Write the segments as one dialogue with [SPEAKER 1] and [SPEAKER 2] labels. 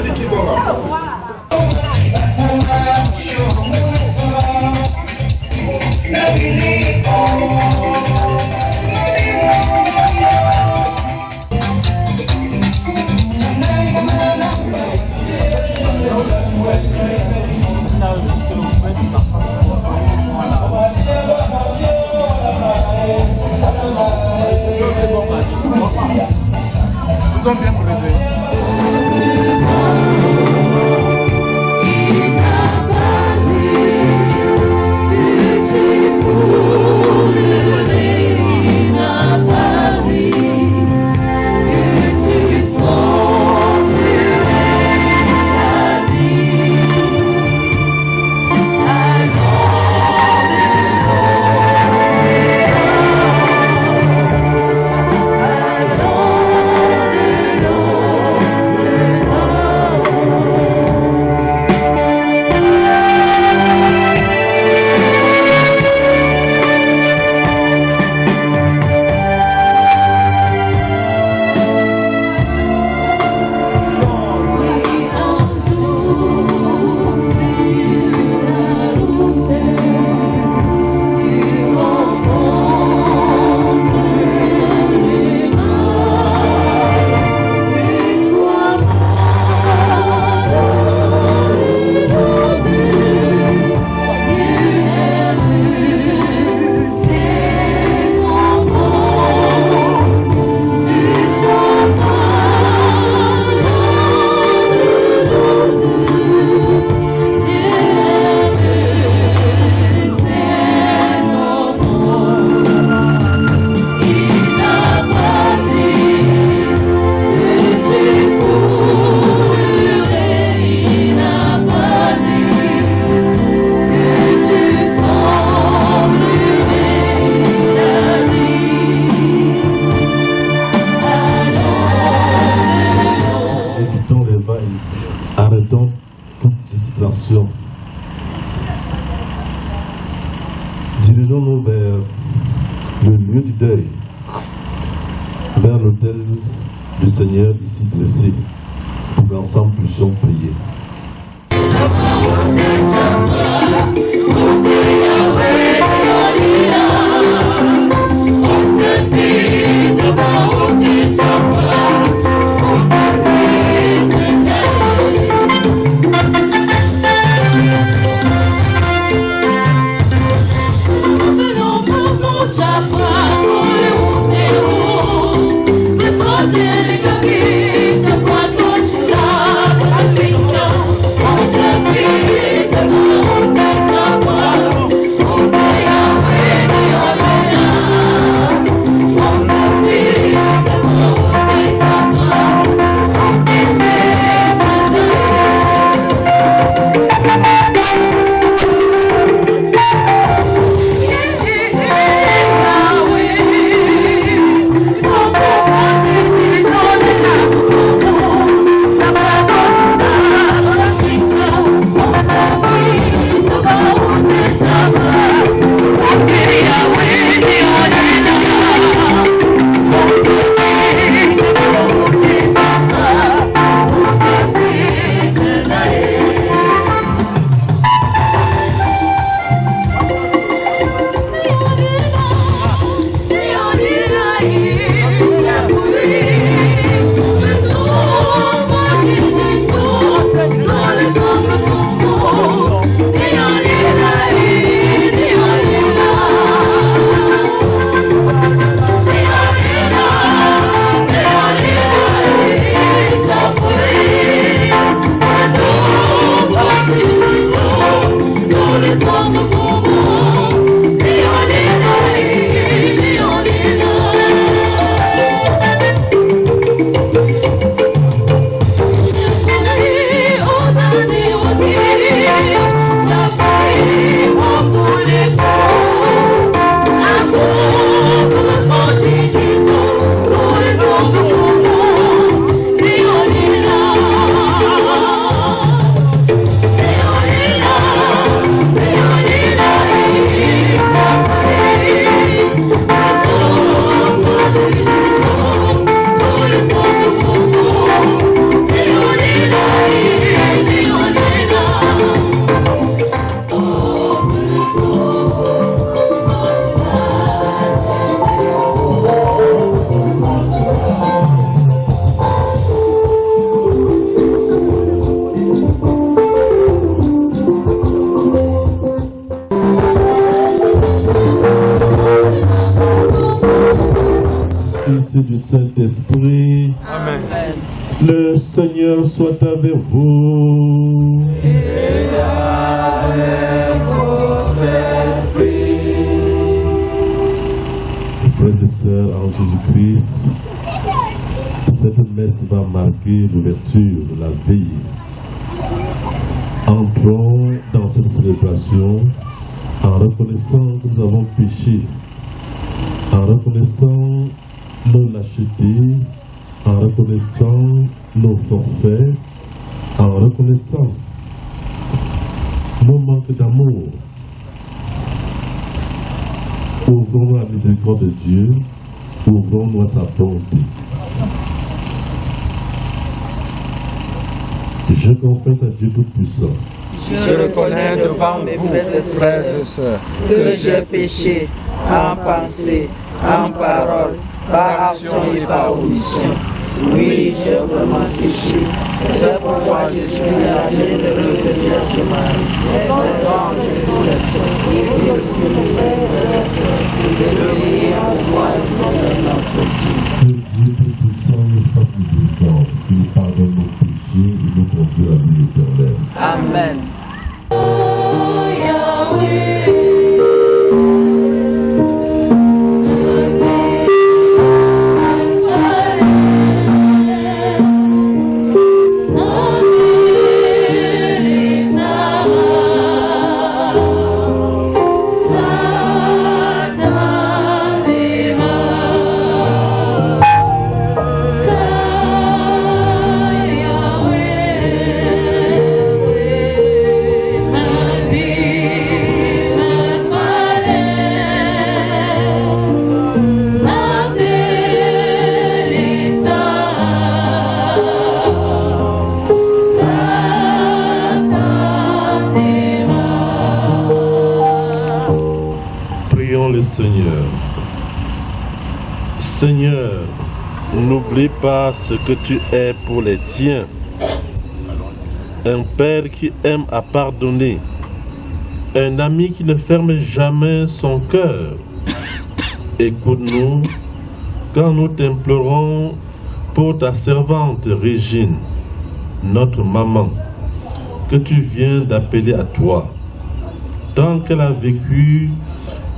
[SPEAKER 1] dit qu'ils sont là. Ils ont bien brisé.
[SPEAKER 2] Arrêtons toute distraction. Dirigeons-nous vers le lieu du deuil, vers l'autel du Seigneur ici dressé, pour qu'ensemble puissions prier.
[SPEAKER 3] No
[SPEAKER 2] l'unité du Saint-Esprit.
[SPEAKER 3] Amen.
[SPEAKER 2] Le Seigneur soit avec vous.
[SPEAKER 3] Et avec votre esprit.
[SPEAKER 2] Frères et sœurs en Jésus-Christ, cette messe va marquer l'ouverture de la veille. Entrons dans cette célébration en reconnaissant que nous avons péché, en reconnaissant nos lâchetés, en reconnaissant nos forfaits, en reconnaissant nos manques d'amour. Ouvrons la miséricorde de Dieu, ouvrons-nous à sa bonté. Je confesse à Dieu Tout-Puissant.
[SPEAKER 3] Je reconnais devant vous, frères et sœurs, que j'ai péché en pensée, en parole, par action et par omission. Oui, j'ai vraiment péché. C'est pourquoi je suis allé de le Seigneur Jésus.
[SPEAKER 2] Que Dieu Tout-Puissant nous fasse miséricorde, qu'il nous pardonne nos péchés et nous conduise à la vie éternelle.
[SPEAKER 3] Amen.
[SPEAKER 2] Seigneur, n'oublie pas ce que tu es pour les tiens. Un père qui aime à pardonner. Un ami qui ne ferme jamais son cœur. Écoute-nous quand nous t'implorons pour ta servante Régine, notre maman, que tu viens d'appeler à toi. Tant qu'elle a vécu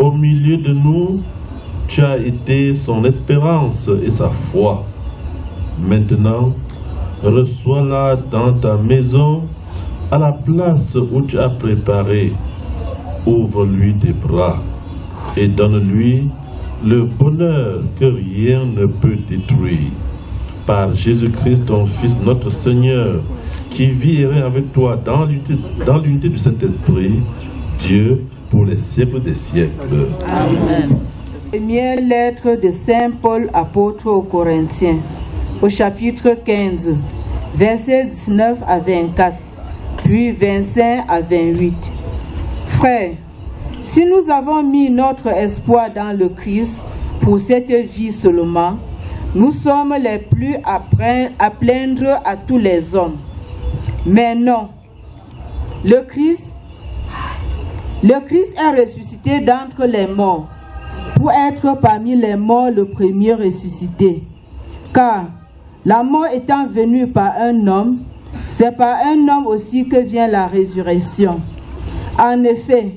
[SPEAKER 2] au milieu de nous, tu as été son espérance et sa foi. Maintenant, reçois-la dans ta maison, à la place où tu as préparé. Ouvre-lui tes bras et donne-lui le bonheur que rien ne peut détruire. Par Jésus-Christ, ton Fils, notre Seigneur, qui vit et règne avec toi dans l'unité du Saint-Esprit, Dieu, pour les siècles des siècles.
[SPEAKER 4] Amen. Première lettre de Saint Paul, apôtre aux Corinthiens, au chapitre 15, versets 19 à 24, puis 25 à 28. Frères, si nous avons mis notre espoir dans le Christ pour cette vie seulement, nous sommes les plus à plaindre à tous les hommes. Mais non, le Christ est ressuscité d'entre les morts, pour être parmi les morts le premier ressuscité. Car la mort étant venue par un homme, c'est par un homme aussi que vient la résurrection. En effet,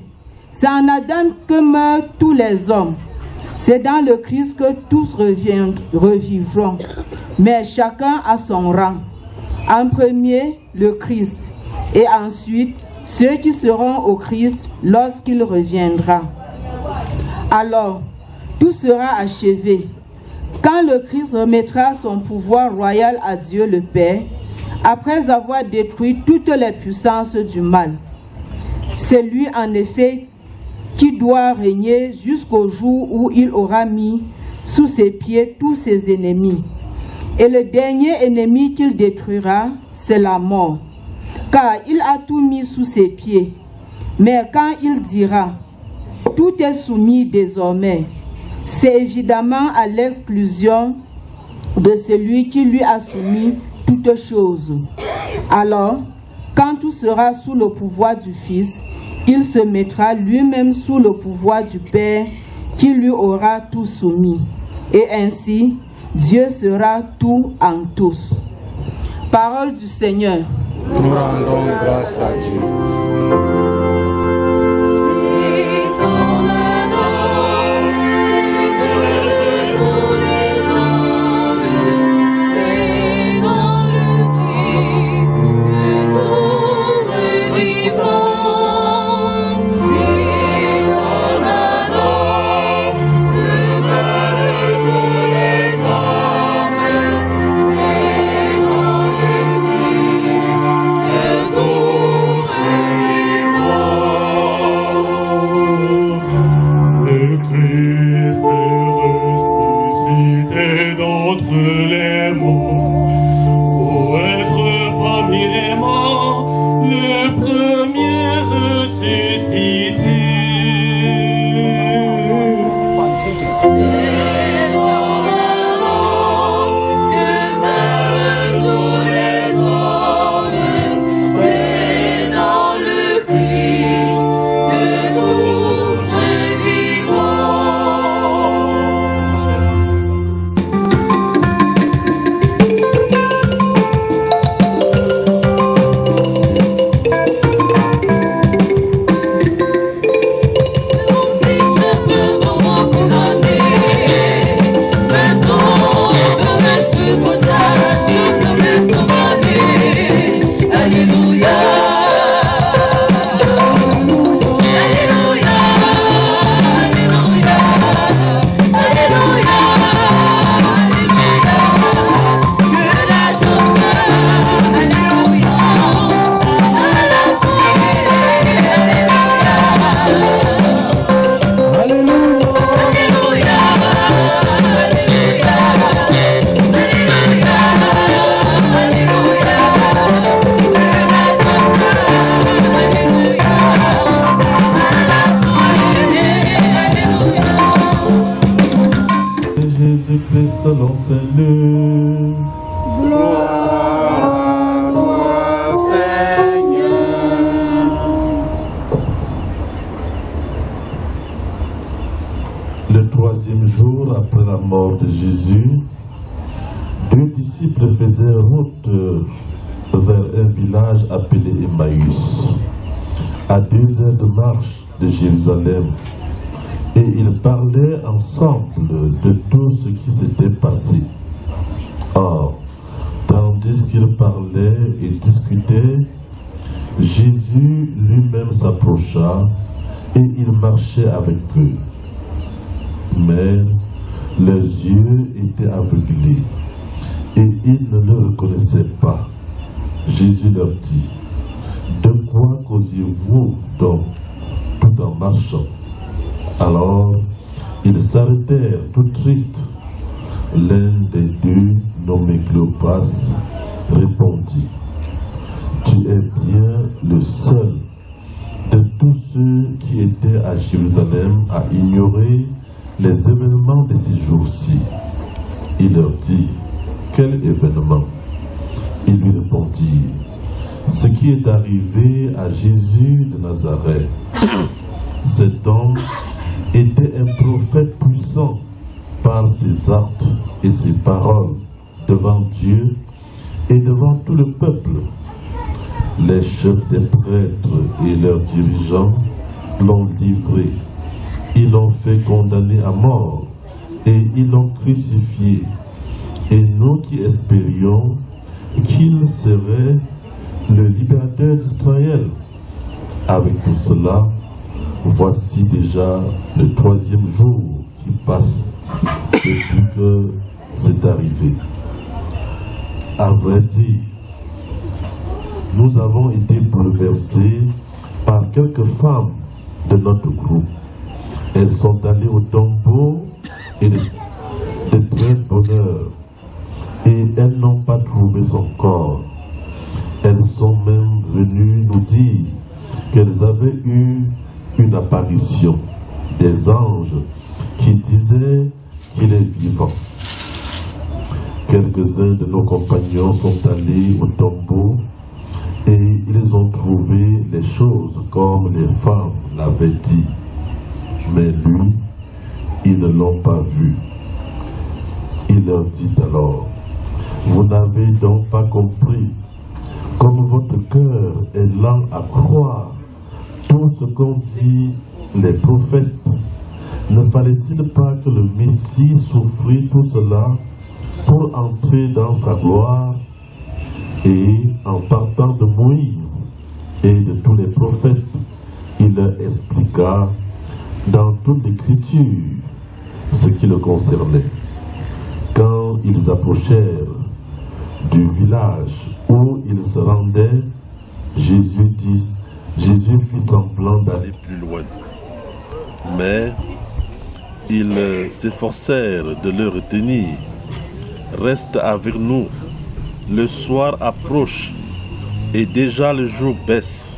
[SPEAKER 4] c'est en Adam que meurent tous les hommes. C'est dans le Christ que tous revivront, mais chacun à son rang. En premier, le Christ, et ensuite, ceux qui seront au Christ lorsqu'il reviendra. Alors, tout sera achevé. Quand le Christ remettra son pouvoir royal à Dieu le Père, après avoir détruit toutes les puissances du mal. C'est lui, en effet, qui doit régner jusqu'au jour où il aura mis sous ses pieds tous ses ennemis. Et le dernier ennemi qu'il détruira, c'est la mort, car il a tout mis sous ses pieds. Mais quand il dira « Tout est soumis désormais », c'est évidemment à l'exclusion de celui qui lui a soumis toutes choses. Alors, quand tout sera sous le pouvoir du Fils, il se mettra lui-même sous le pouvoir du Père qui lui aura tout soumis. Et ainsi, Dieu sera tout en tous. Parole du Seigneur.
[SPEAKER 3] Nous rendons grâce à Dieu.
[SPEAKER 2] Le troisième jour après la mort de Jésus, 2 disciples faisaient route vers un village appelé Emmaüs, à 2 heures de marche de Jérusalem, et ils parlaient ensemble de tout ce qui s'était passé. Or, tandis qu'ils parlaient et discutaient, Jésus lui-même s'approcha et il marchait avec eux. Mais leurs yeux étaient aveuglés et ils ne le reconnaissaient pas. Jésus leur dit: de quoi causez-vous donc tout en marchant? Alors ils s'arrêtèrent tout tristes. L'un des 2, nommé Cléopas, répondit: tu es bien le seul de tous ceux qui étaient à Jérusalem à ignorer les événements de ces jours-ci. Il leur dit: quel événement? Ils lui répondirent: ce qui est arrivé à Jésus de Nazareth. Cet homme était un prophète puissant par ses actes et ses paroles devant Dieu et devant tout le peuple. Les chefs des prêtres et leurs dirigeants l'ont livré. Ils l'ont fait condamner à mort et ils l'ont crucifié. Et nous qui espérions qu'il serait le libérateur d'Israël, avec tout cela, voici déjà le 3e jour qui passe depuis que c'est arrivé. À vrai dire, nous avons été bouleversés par quelques femmes de notre groupe. Elles sont allées au tombeau et de très bonne heure, et elles n'ont pas trouvé son corps. Elles sont même venues nous dire qu'elles avaient eu une apparition des anges qui disaient qu'il est vivant. Quelques-uns de nos compagnons sont allés au tombeau et ils ont trouvé les choses comme les femmes l'avaient dit. Mais lui, ils ne l'ont pas vu. Il leur dit alors, vous n'avez donc pas compris, comme votre cœur est lent à croire tout ce qu'ont dit les prophètes. Ne fallait-il pas que le Messie souffrit tout cela pour entrer dans sa gloire? Et en partant de Moïse et de tous les prophètes, il leur expliqua dans toute l'Écriture ce qui le concernait. Quand ils approchèrent du village où ils se rendaient, Jésus fit semblant d'aller plus loin. Mais ils s'efforcèrent de le retenir. Reste avec nous. Le soir approche et déjà le jour baisse.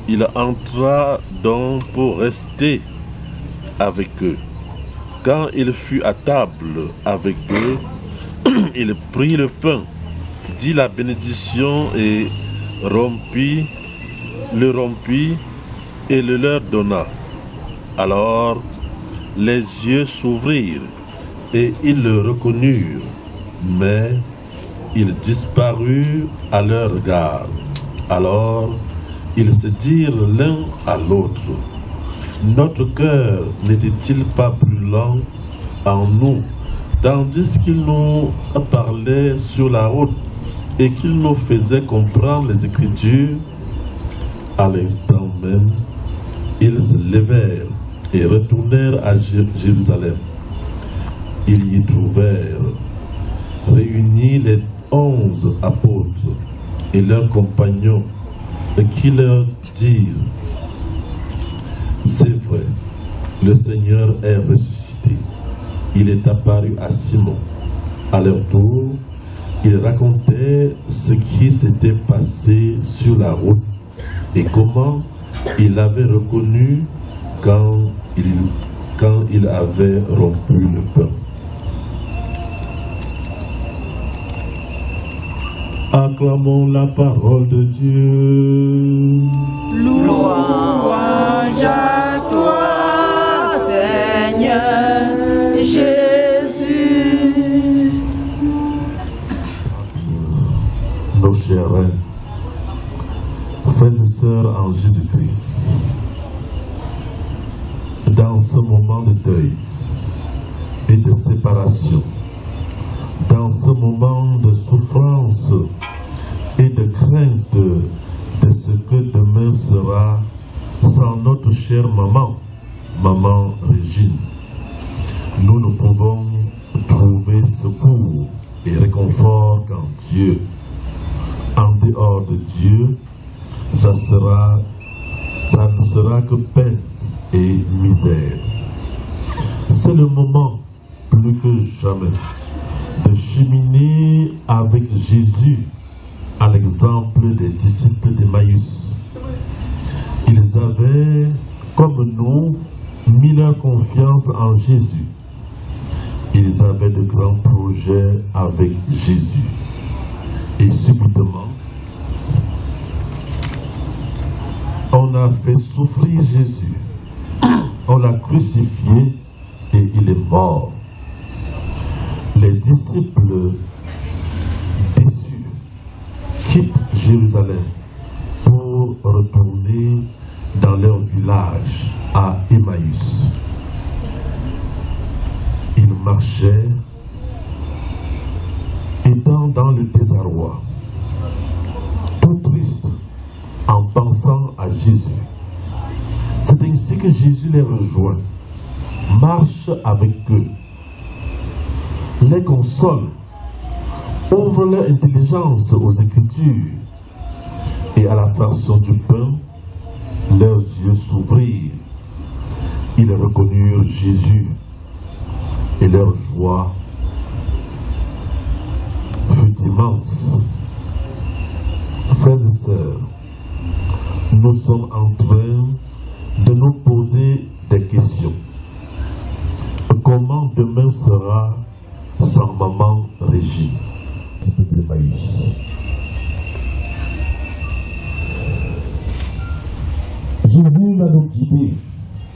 [SPEAKER 2] Il entra donc pour rester avec eux. Quand il fut à table avec eux, il prit le pain, dit la bénédiction et le rompit et le leur donna. Alors les yeux s'ouvrirent et ils le reconnurent, mais il disparut à leur regard. Alors ils se dirent l'un à l'autre, notre cœur n'était-il pas plus lent en nous, tandis qu'il nous parlait sur la route et qu'il nous faisait comprendre les Écritures? À l'instant même, ils se levèrent et retournèrent à Jérusalem. Ils y trouvèrent réunis les 11 apôtres et leurs compagnons, qui leur dirent, c'est vrai, le Seigneur est ressuscité. Il est apparu à Simon. À leur tour, ils racontaient ce qui s'était passé sur la route et comment il l'avait reconnu quand il avait rompu le pain. Acclamons la parole de Dieu.
[SPEAKER 3] Louange à toi, Seigneur Jésus.
[SPEAKER 2] Nos chers reines, frères et sœurs en Jésus-Christ, dans ce moment de deuil et de séparation, dans ce moment de souffrance et de crainte de ce que demain sera sans notre chère maman, maman Régine, nous ne pouvons trouver secours et réconfort qu'en Dieu. En dehors de Dieu, ça ne sera que peine et misère. C'est le moment, plus que jamais, de cheminer avec Jésus à l'exemple des disciples d'Emmaüs. Ils avaient, comme nous, mis leur confiance en Jésus. Ils avaient de grands projets avec Jésus. Et subitement, on a fait souffrir Jésus. On l'a crucifié et il est mort. Les disciples déçus quittent Jérusalem pour retourner dans leur village à Emmaüs. Ils marchaient, étant dans le désarroi, tout triste en pensant à Jésus. C'est ainsi que Jésus les rejoint, marche avec eux, les console, ouvre leur intelligence aux Écritures, et à la fraction du pain, leurs yeux s'ouvrirent. Ils reconnurent Jésus, et leur joie fut immense. Frères et sœurs, nous sommes en train de nous poser des questions. Comment demain sera sans maman Régine? Jésus va nous guider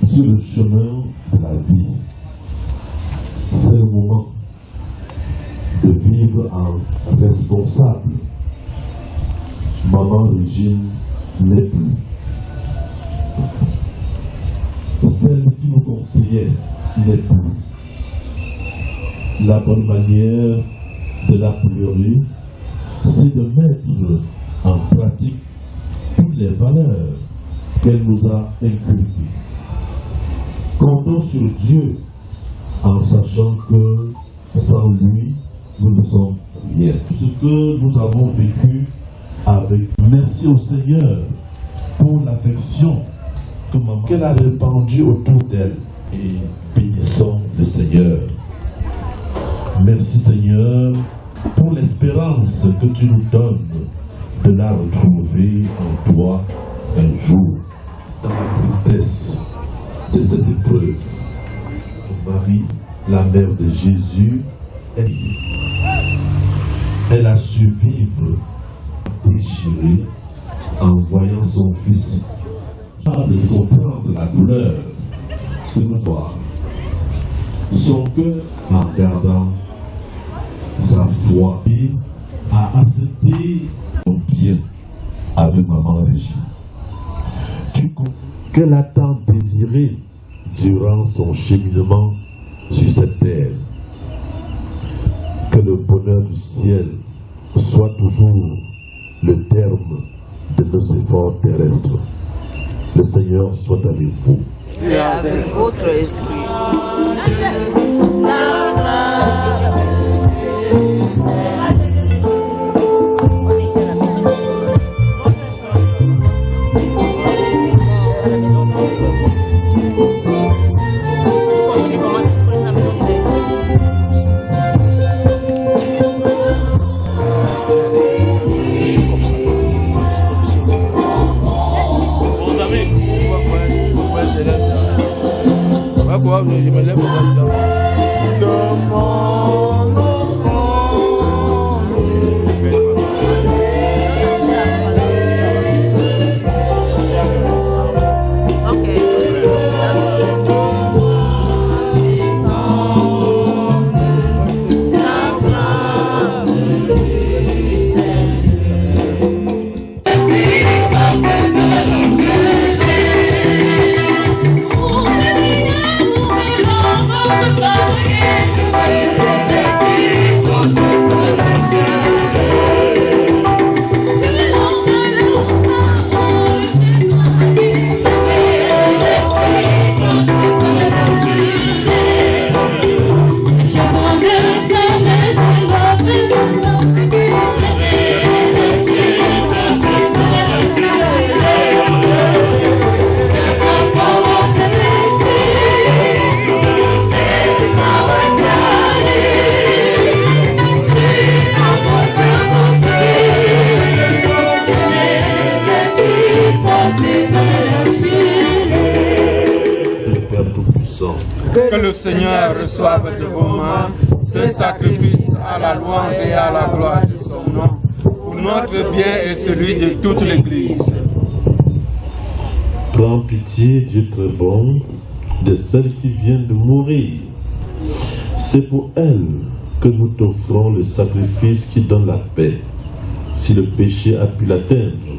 [SPEAKER 2] sur le chemin de la vie. C'est le moment vivre en responsable. Maman Régine n'est plus. Celle qui nous conseillait n'est plus. La bonne manière de la pleurer, c'est de mettre en pratique toutes les valeurs qu'elle nous a inculquées. Comptons sur Dieu en sachant que sans lui, nous ne sommes rien. Ce que nous avons vécu avec, merci au Seigneur pour l'affection qu'elle a répandue autour d'elle, et bénissons le Seigneur. Merci Seigneur pour l'espérance que tu nous donnes de la retrouver en toi un jour, dans la tristesse de cette épreuve. Marie, la mère de Jésus, elle a su vivre déchirée en voyant son fils, de comprendre la douleur de nous voir. Son cœur, en gardant sa foi, a accepté son bien avec maman Régine. Qu'elle a tant désiré durant son cheminement sur cette terre. Que le bonheur du ciel soit toujours le terme de nos efforts terrestres. Le Seigneur soit avec vous.
[SPEAKER 3] Et avec votre esprit.
[SPEAKER 1] Je me lève de mon enfant. Que le Seigneur reçoive de vos mains ce sacrifice à la louange et à la gloire de son nom, pour notre bien et celui de toute l'Église.
[SPEAKER 2] Prends pitié, Dieu très bon, de celle qui vient de mourir. C'est pour elle que nous t'offrons le sacrifice qui donne la paix. Si le péché a pu l'atteindre,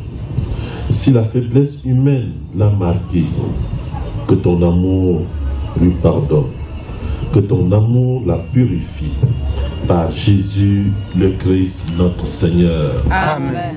[SPEAKER 2] si la faiblesse humaine l'a marqué, que ton amour lui pardonne, que ton amour la purifie. Par Jésus le Christ notre Seigneur.
[SPEAKER 3] Amen.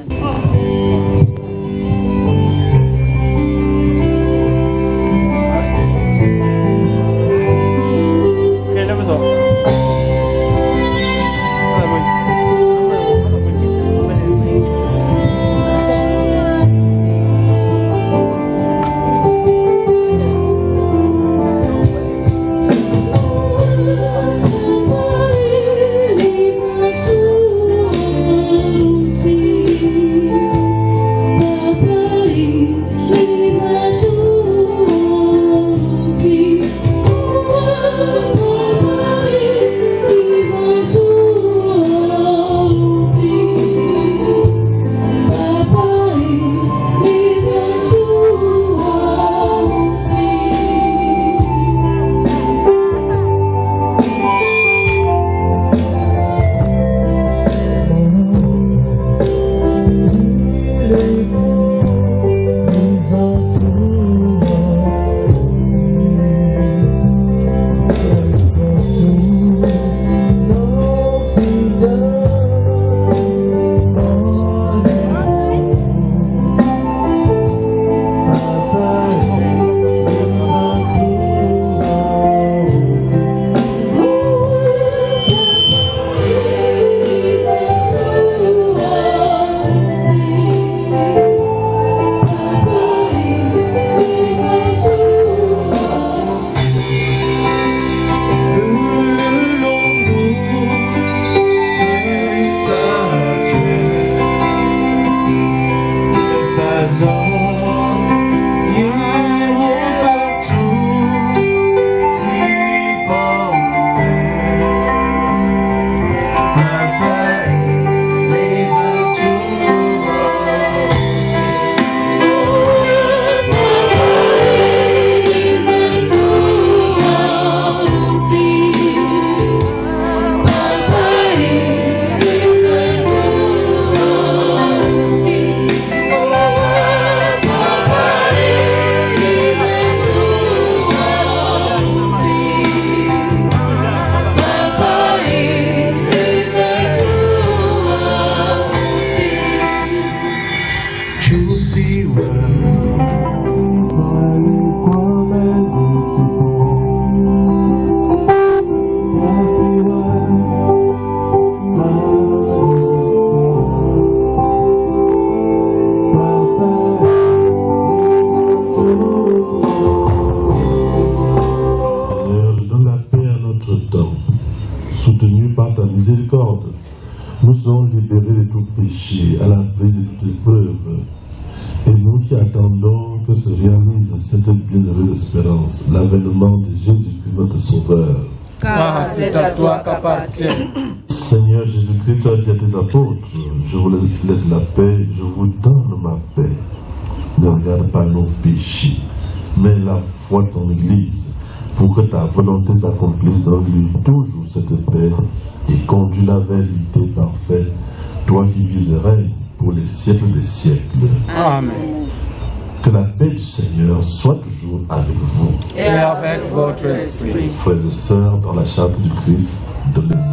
[SPEAKER 2] soutenus par ta miséricorde. Nous sommes libérés de tout péché, à l'abri de toute épreuve. Et nous qui attendons que se réalise cette bienheureuse espérance, l'avènement de Jésus-Christ notre Sauveur.
[SPEAKER 3] Car c'est à toi qu'appartient.
[SPEAKER 2] Seigneur Jésus-Christ, tu as dit à tes apôtres, je vous laisse la paix, je vous donne ma paix. Ne regarde pas nos péchés, mais la foi de ton Église, pour que ta volonté s'accomplisse dans lui toujours cette paix et conduis-la vers l'unité parfaite, toi qui vis et règnes pour les siècles des siècles.
[SPEAKER 1] Amen.
[SPEAKER 2] Que la paix du Seigneur soit toujours avec vous.
[SPEAKER 3] Et avec votre esprit.
[SPEAKER 2] Frères et sœurs, dans la charité du Christ, donnez-vous.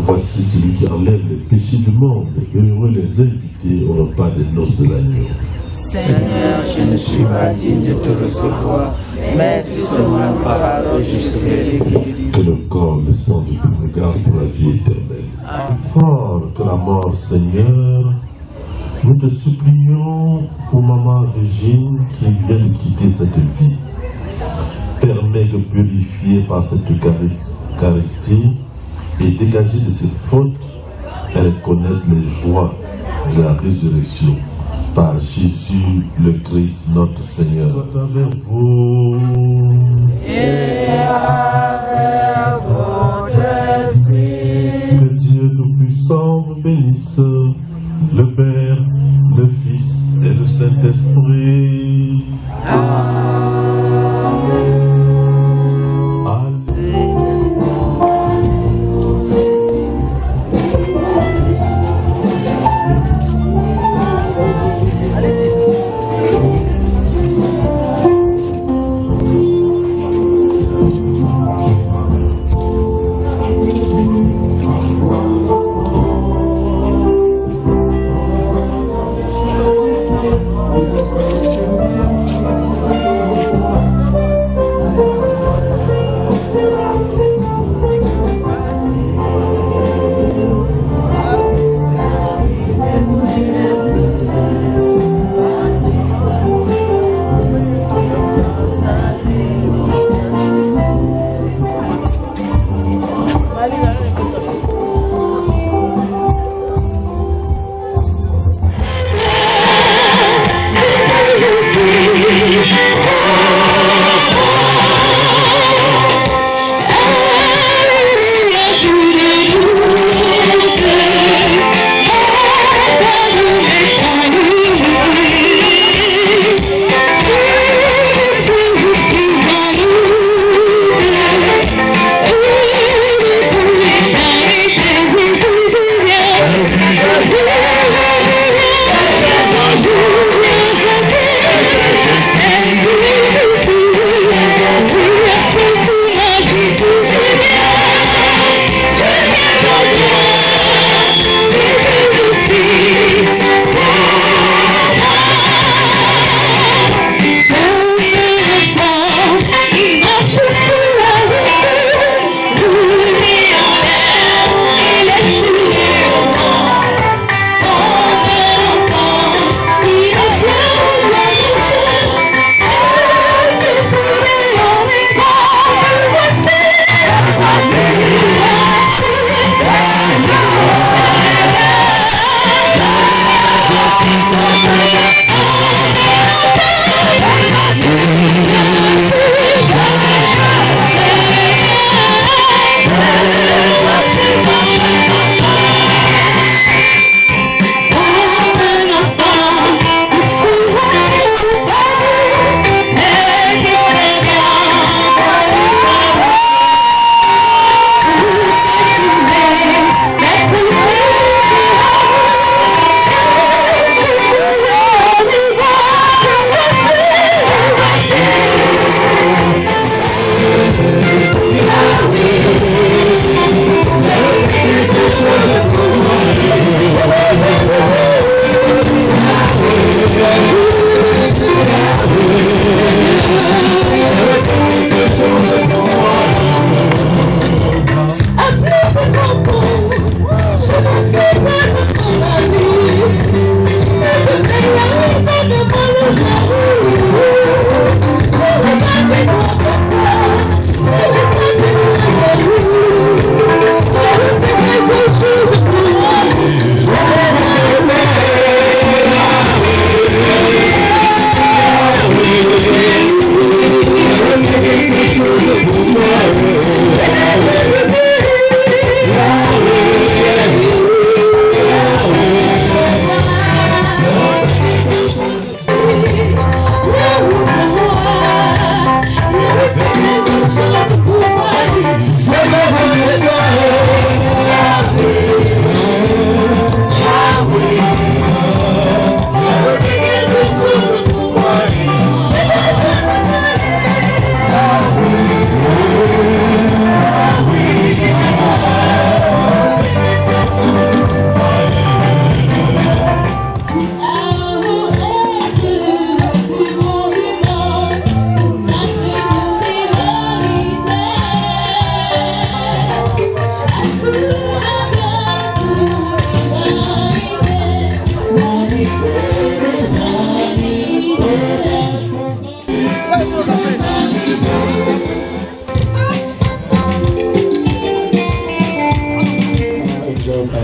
[SPEAKER 2] Voici celui qui enlève les péchés du monde, et heureux les invités au repas des noces de l'agneau.
[SPEAKER 3] Seigneur, je ne suis pas digne de te recevoir, mais dis seulement une parole, je serai guéri.
[SPEAKER 2] Que le corps, le sang de tout regard pour la vie éternelle. Fort que la mort, Seigneur, nous te supplions pour Maman Régine qui vient de quitter cette vie. Permets que purifiée par cette Eucharistie et dégagée de ses fautes, elle connaisse les joies de la résurrection. Par Jésus le Christ notre Seigneur. Avec vous.
[SPEAKER 3] Et avec votre esprit.
[SPEAKER 2] Que Dieu Tout-Puissant vous bénisse, le Père, le Fils et le Saint-Esprit.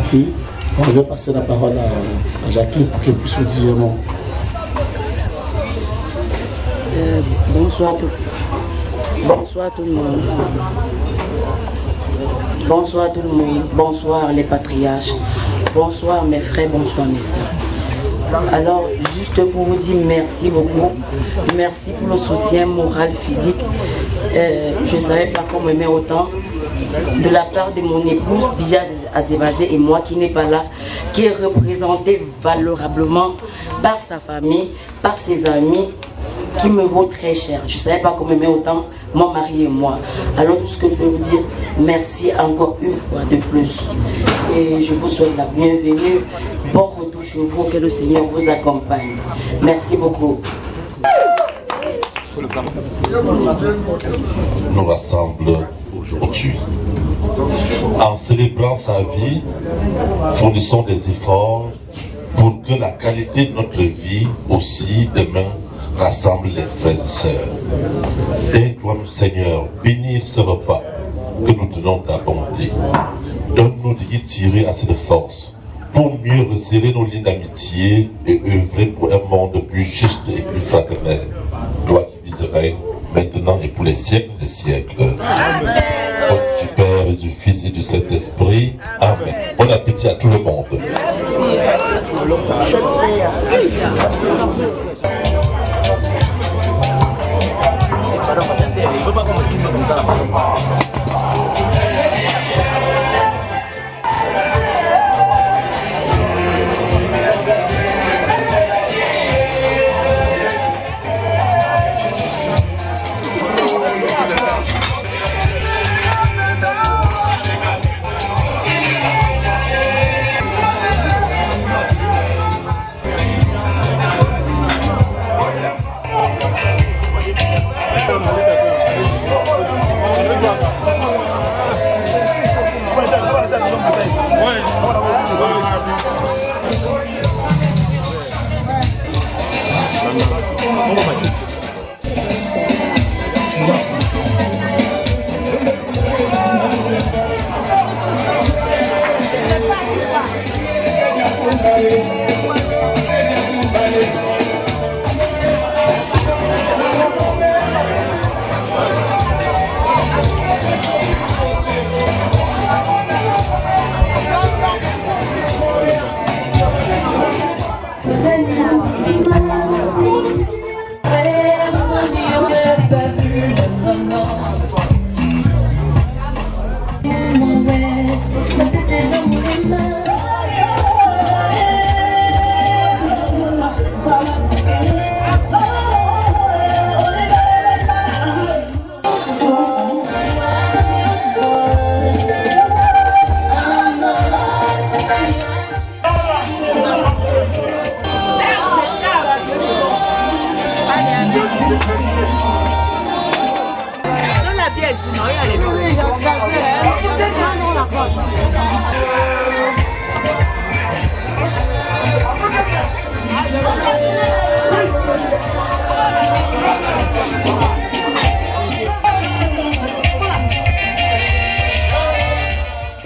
[SPEAKER 5] parti. Bon, je vais passer la parole à Jacqueline pour qu'elle puisse vous dire un mot.
[SPEAKER 6] Bonsoir tout le monde. Bonsoir tout le monde. Bonsoir les patriarches. Bonsoir mes frères, bonsoir mes sœurs. Alors, juste pour vous dire merci beaucoup. Merci pour le soutien moral, physique. Je ne savais pas qu'on m'aimait autant. De la part de mon épouse, Bia Azebazé, et moi qui n'est pas là, qui est représenté valorablement par sa famille, par ses amis, qui me vaut très cher. Je ne savais pas qu'on m'aimait autant, mon mari et moi. Alors tout ce que je peux vous dire, merci encore une fois de plus. Et je vous souhaite la bienvenue. Bon retour chez vous, que le Seigneur vous accompagne. Merci beaucoup.
[SPEAKER 2] Nous rassemble aujourd'hui. En célébrant sa vie, fournissons des efforts pour que la qualité de notre vie aussi demain rassemble les frères et sœurs. Aide-toi, Seigneur, bénir ce repas que nous tenons ta bonté. Donne-nous d'y tirer assez de force pour mieux resserrer nos liens d'amitié et œuvrer pour un monde plus juste et plus fraternel. Toi qui vis et règnes maintenant et pour les siècles des siècles. Amen. Au nom du Père et du Fils et du Saint-Esprit. Amen. Bon appétit à tout le monde.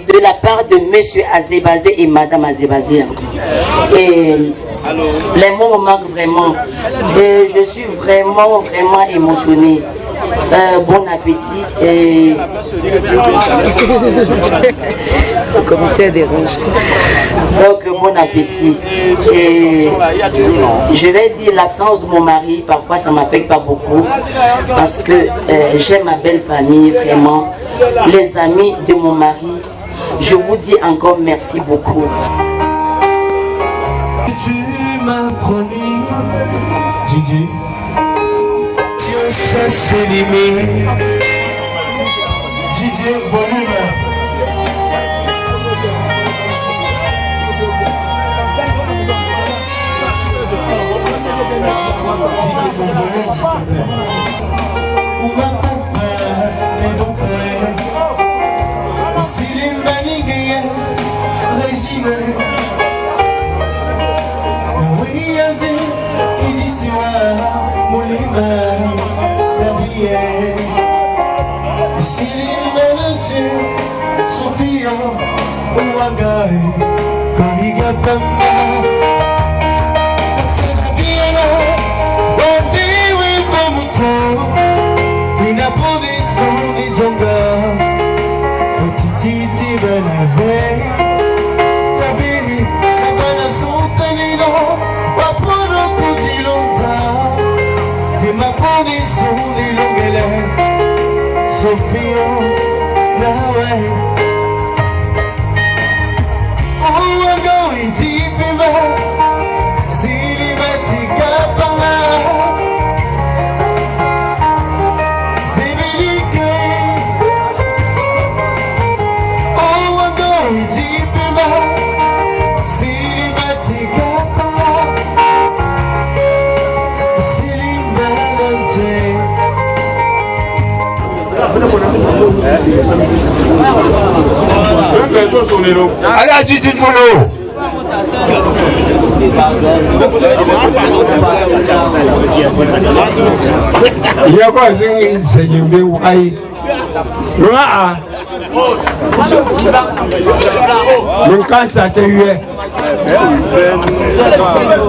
[SPEAKER 6] De la part de Monsieur Azebazé et Madame Azebazé. Et les mots me marquent vraiment. Et je suis vraiment émotionnée. Bon appétit et le commissaire dérange. Donc bon appétit. Et je vais dire l'absence de mon mari, parfois ça ne m'affecte pas beaucoup parce que j'aime ma belle famille, vraiment. Les amis de mon mari, je vous dis encore merci beaucoup.
[SPEAKER 7] Tu m'as promis, Didier, ça c'est limite. Didier, volume. Où ma pauvre est donc si les manières régime. Oui, un dit, il dit c'est moi, mon livre, la bière. Si les manières, Sophia, ou un gars. Sofia, now oh, I'm going deep in my silly panga. Baby, oh, I'm going deep in my silly panga. Silly Valentine.
[SPEAKER 1] Allez, à Didi Tolo. Il y a quoi, c'est une béouaille. Mon camp, ça t'a eu.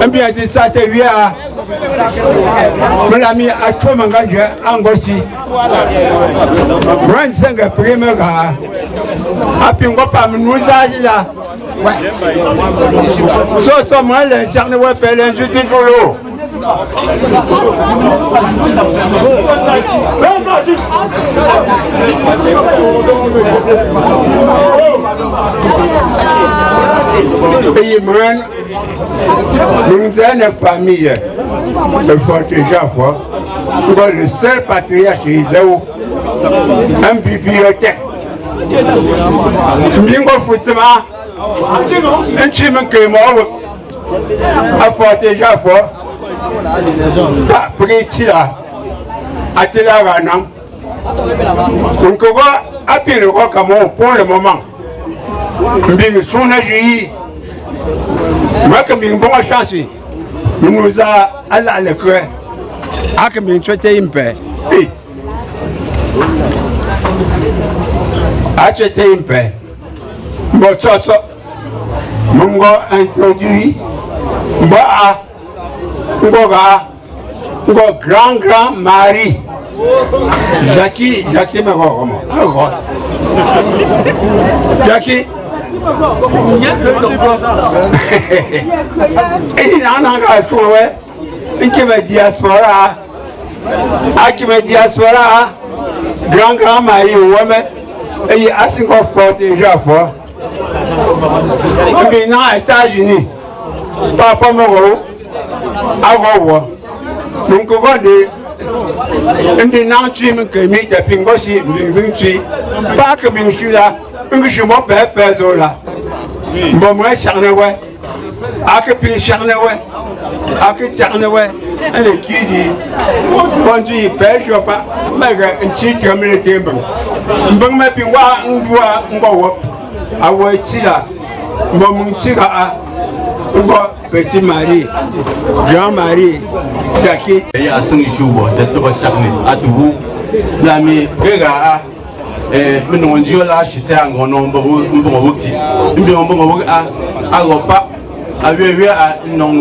[SPEAKER 1] Un bien dit ça t'a eu. Mon ami a tout mon gars, Angosi. Moi, c'est un premier gars. A pingo pa nous là. Ouais. So moi les gens ne voient pas les jeux du boulot. Et moi, nous sommes une famille. Il faut déjà voir. Le seul patriarche chez Isaou, un bibliothèque. Mingo Foutima, un chimon qui est mort, a fort déjà fort, pas pris là, à Télarana. On voit à pied le roc à mon pour le moment. Bing son agi, moi comme une bonne chance, nous a à la cœur, à comme une traité impé. Acheter une paix. Mon toto, mon gars introduit, mon grand mari. Jackie, mais comment? Jackie. Il en a un ouais. Qui me diaspora. Qui me diaspora. Grand mari, ouais. Et assis qu'on porte déjà fort. Maintenant, aux États-Unis, papa me rend à revoir. Donc, on va dire, un des noms qui me crée, des pingosi, pas que je suis là, je suis mon père, faire là. Bon, moi, charné, ouais. À que puis charné, ouais. À que charné, ouais. Elle est qui dit, quand tu y pêches, je ne vais pas, mais un petit comme le temple. Je me suis dit, petit mari, grand mari, Jackie.
[SPEAKER 8] Et à 5 jours, de tout ça, à tout, l'ami, regarde, mais non, Dieu là, j'étais un grand nombre de repas. Avec non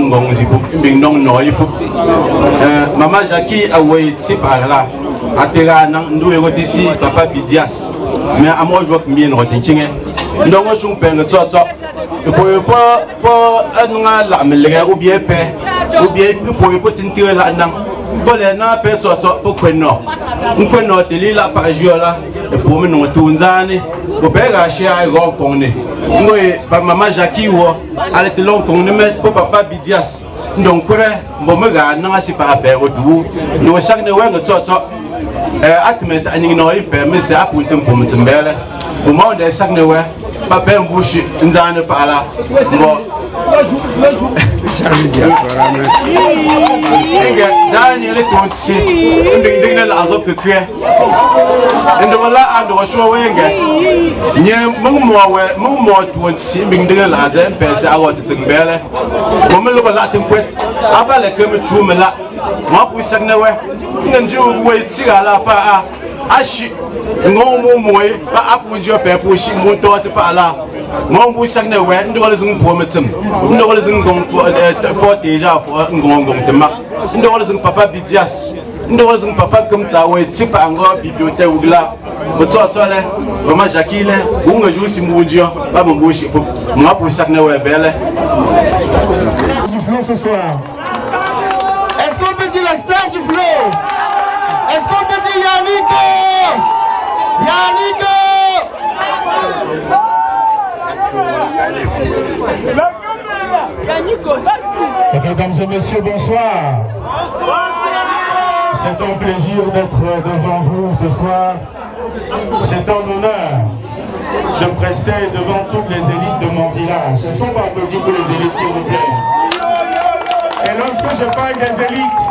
[SPEAKER 8] maman Jackie a oué par là. A terra nous ici papa Bidias. Mais à moi je vois bien retenir. Donc on sont peine de ça. Il faut pas la melère ou bien paix ou bien pour pas tenir là non. Pour les non paix ça pour que non. On peut noter là par jour là pour me non tourner. Pour père acheter un grand conné. Moi maman Jackie elle était long qu'on ne met pour papa Bidias. Donc bon me gars non c'est pas père tout. Nous chaque ne ouais ça. Atmet ani no permis c'est à pour tempo mtembele au moment de chaque ne ouais papa mbouche nzane pa là bon Daniel est conti ndinga la azop que ndo la ando show wenga nye mo 20 ndinga la azem pense a wat tembele mo me lo la tempet abale que me tu me la mo pour chaque ne ouais nju we tira la pa ashi ngomo moye ba apu jo pe pour shi mo to te pa la mon bou chaque ne ouais ndo les un prometem ndo les un gon pour déjà gon te mak ndo les un papa bidias ndo les un papa comme ça ouais type encore bibliothèque ou là Bototole, maman Jackie, où me joue si moudio, pas mon bouche, moi pour chaque noël belle.
[SPEAKER 7] Du flow ce soir. Est-ce qu'on peut dire la star du flow? Est-ce qu'on peut dire Yannico? Mesdames et messieurs, bonsoir. C'est un plaisir d'être devant vous ce soir. C'est un honneur de prester devant toutes les élites de mon village. Est-ce qu'on peut applaudir pour les élites, s'il vous plaît? Et lorsque je parle des élites,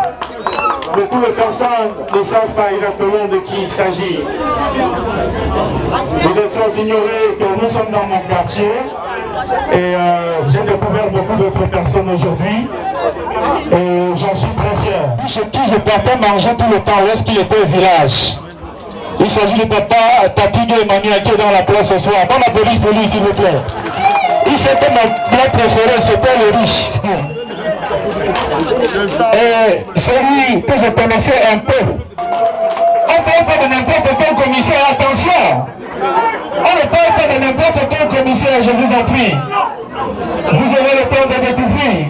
[SPEAKER 7] beaucoup de personnes ne savent pas exactement de qui il s'agit. Vous êtes sans ignorer que nous sommes dans mon quartier et j'ai découvert beaucoup d'autres personnes aujourd'hui. Et j'en suis très fier. Chez qui je partais manger tout le temps lorsqu'il était au village. Il s'agit du papa Tapigué Emmanuel qui est dans la place ce soir. Bon, la police pour lui, s'il vous plaît. Il sait que mon plat préféré, c'était le riche. Et celui que je connaissais un peu. On ne parle pas de n'importe quel commissaire, attention. On ne parle pas de n'importe quel commissaire, je vous en prie. Vous aurez le temps de découvrir.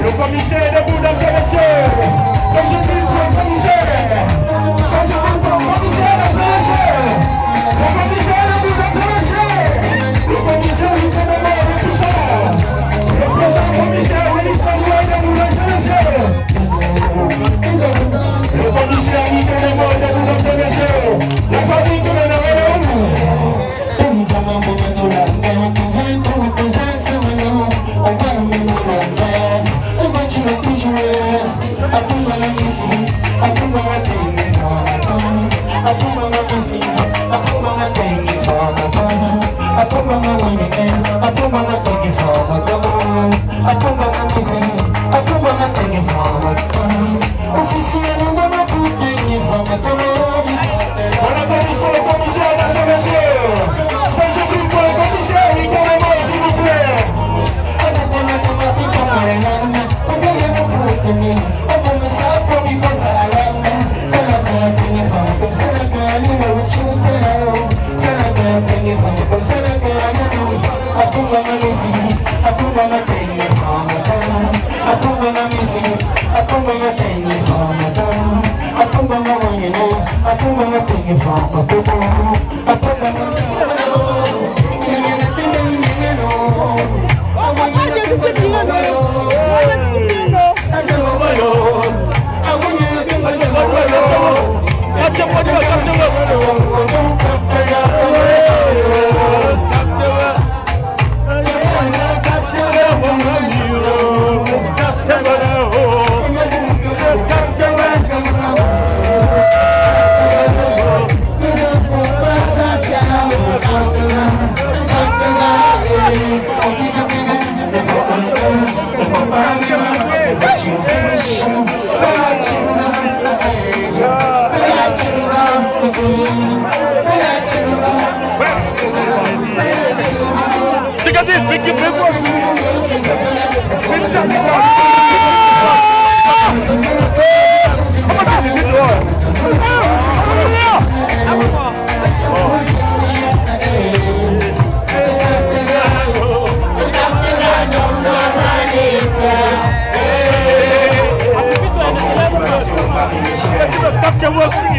[SPEAKER 7] Le commissaire est debout dans ce monsieur. Quand je dis le commissaire, quand je dis le commissaire dans ce monsieur, le commissaire est debout dans ce monsieur. Le commissaire il fait le mot de tout ça. Le président commissaire il fait le mot de tout ce monsieur. Le commissaire il fait le mot de tout ce monsieur. La famille qui est dans le monde.
[SPEAKER 9] What?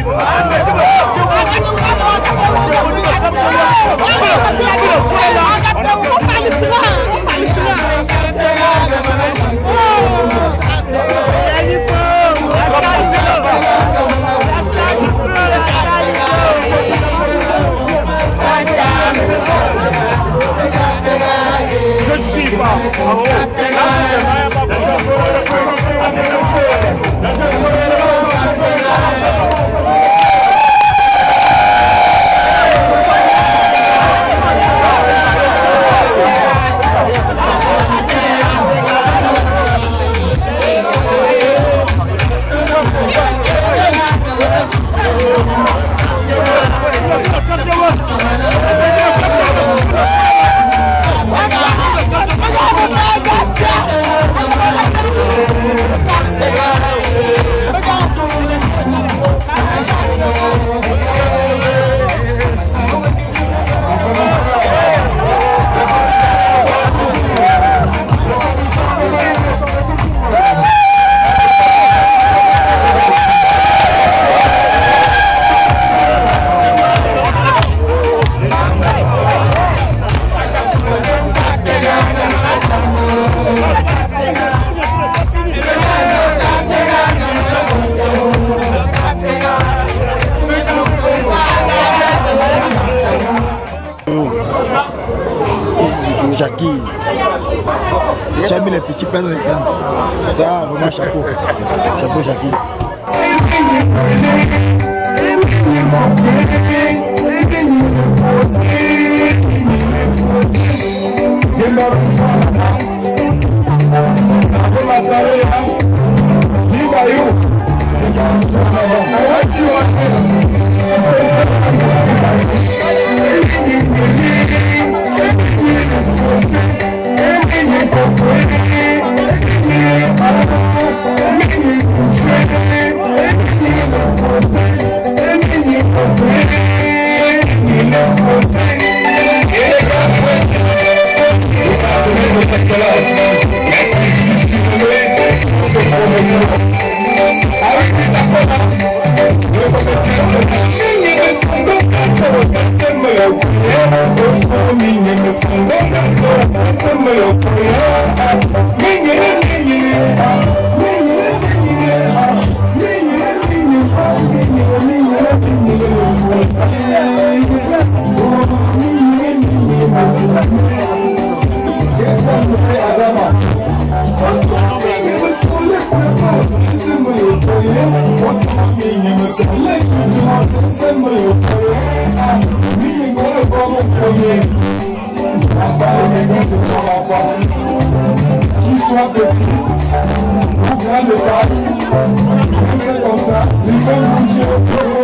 [SPEAKER 5] tu perds l'écran. Ça, vraiment, chapeau. Chapeau, Jackie. Qu'il soit petit ou grand de taille, c'est comme ça, il faut nous dire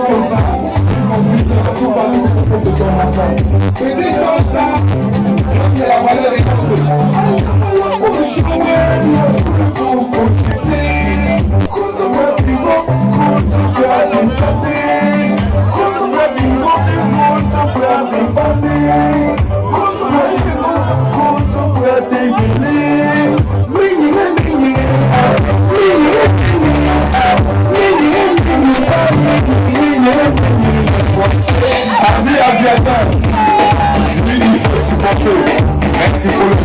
[SPEAKER 5] comme ça. C'est compliqué, tout partout, c'est que c'est son enfant. Petit chose là, comme la valeur est tombée. Pour jouer, pour compléter, contre le bingo, contre la santé, contre le bingo, contre la santé. Merci pour le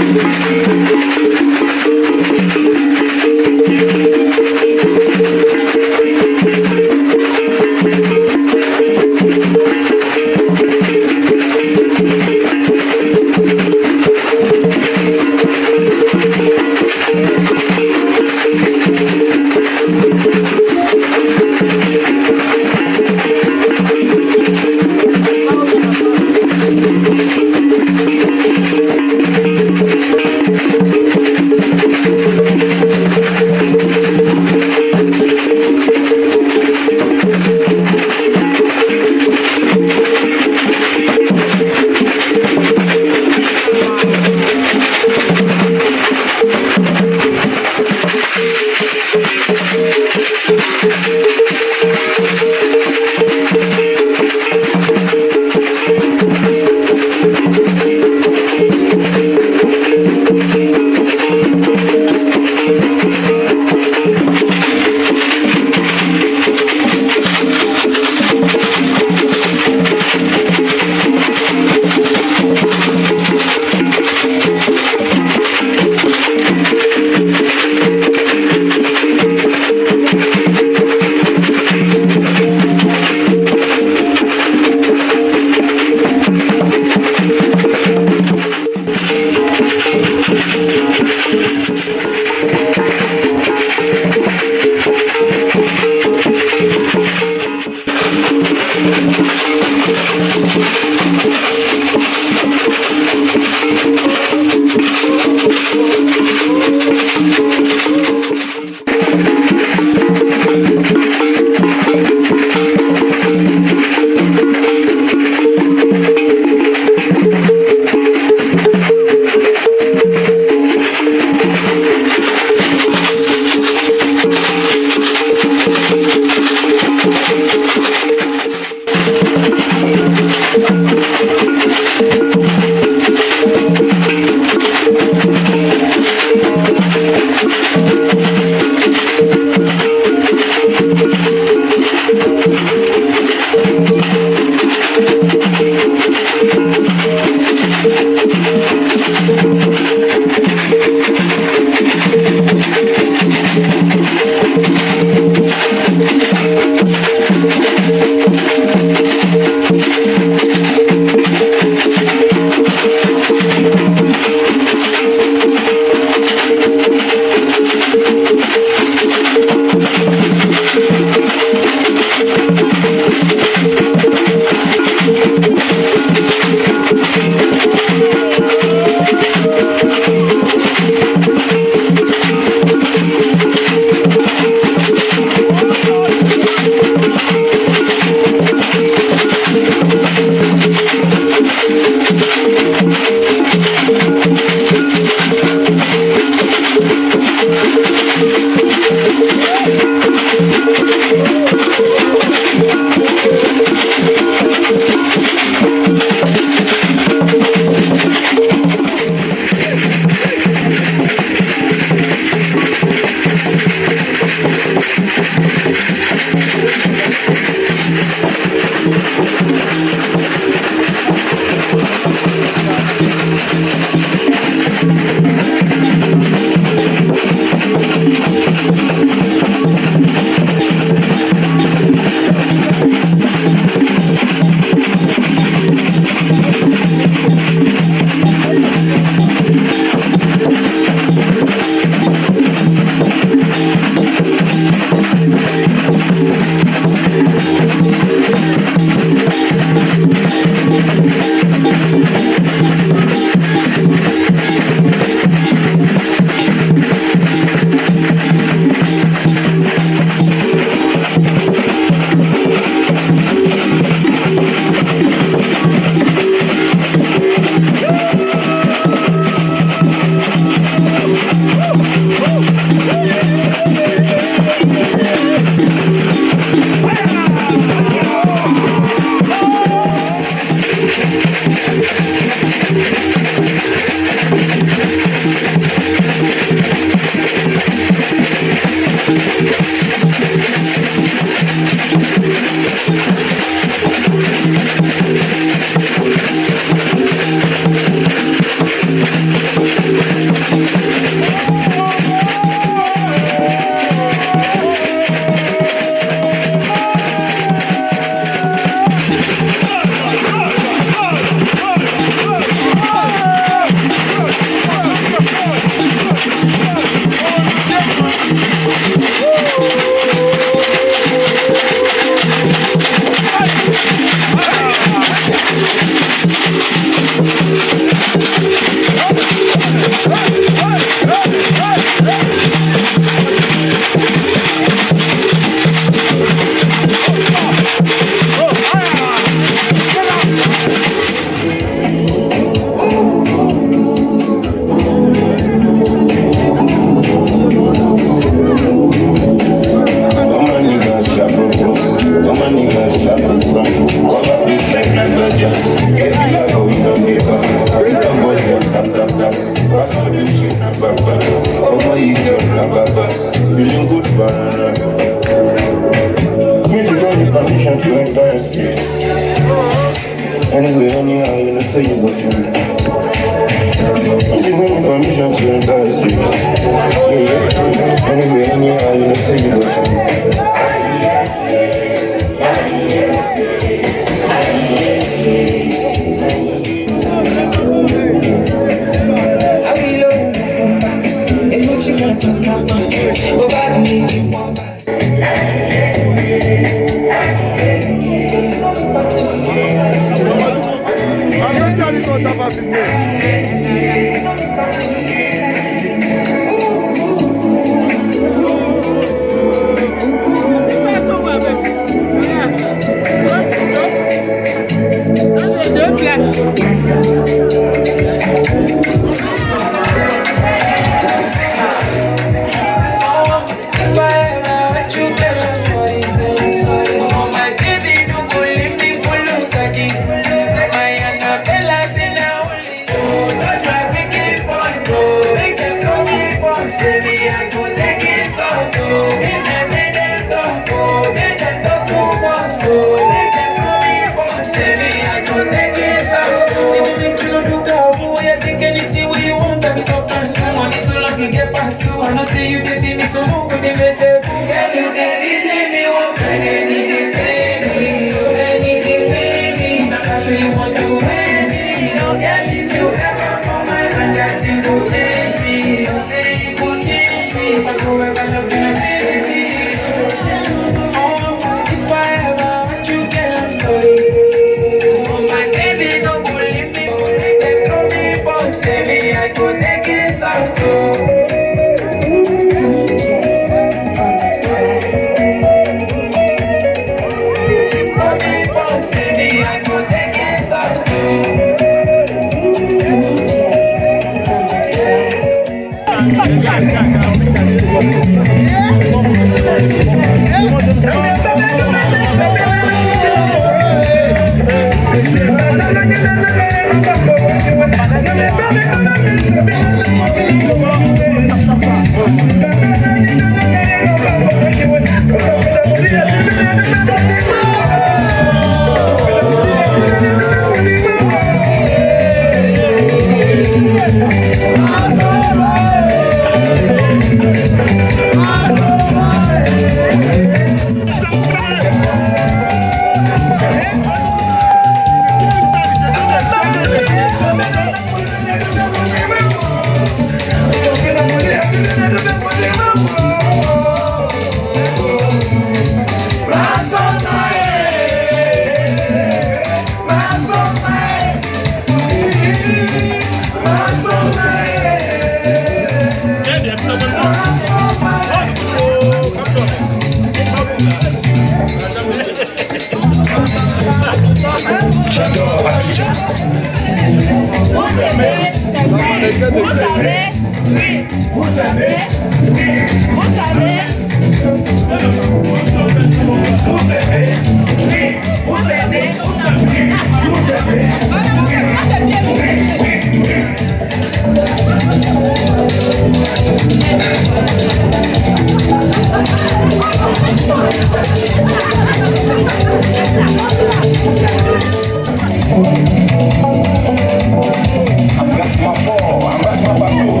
[SPEAKER 5] Embrasse-moi fort, embrasse-moi partout.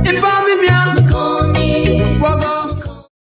[SPEAKER 9] Et parmi bien